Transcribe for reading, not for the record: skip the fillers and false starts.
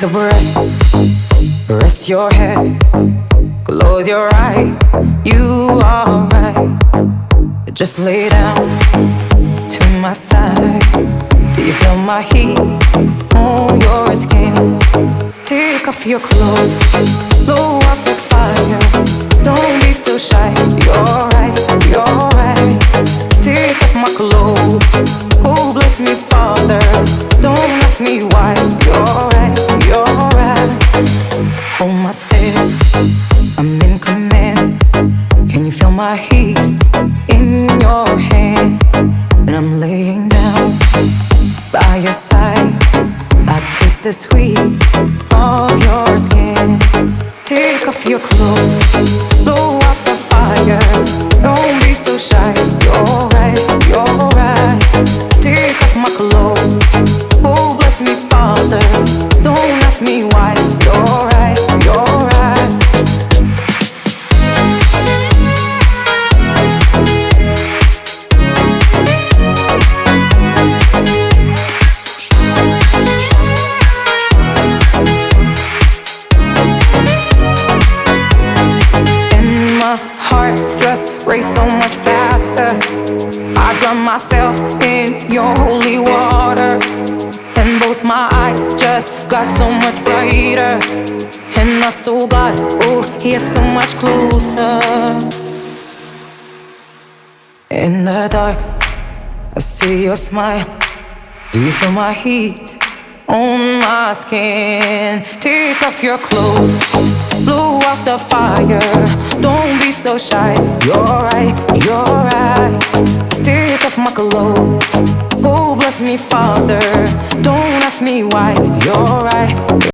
Take a breath, rest your head, close your eyes, you are right. Just lay down to my side. Do you feel my heat on your skin? Take off your clothes, blow up the fire. Don't be so shy, you're right, you're right. Take off my clothes, oh bless me Father. Don't ask me why, you're right, you're right. Hold my step, I'm in command. Can you feel my hips in your hands? And I'm laying down by your side. I taste the sweet of your skin. Take off your clothes, blow up the fire. Don't be so shy, you're right, you're right. Take off my clothes, oh bless me Father. Don't ask me why, you're right, you're right. Just race so much faster. I drown myself in your holy water, and both my eyes just got so much brighter. And my soul got, oh, he's so much closer. In the dark, I see your smile. Do you feel my heat on my skin? Take off your clothes, blow out the fire. Don't be so shy, you're right, you're right. Take off my clothes, oh bless me Father. Don't ask me why, you're right.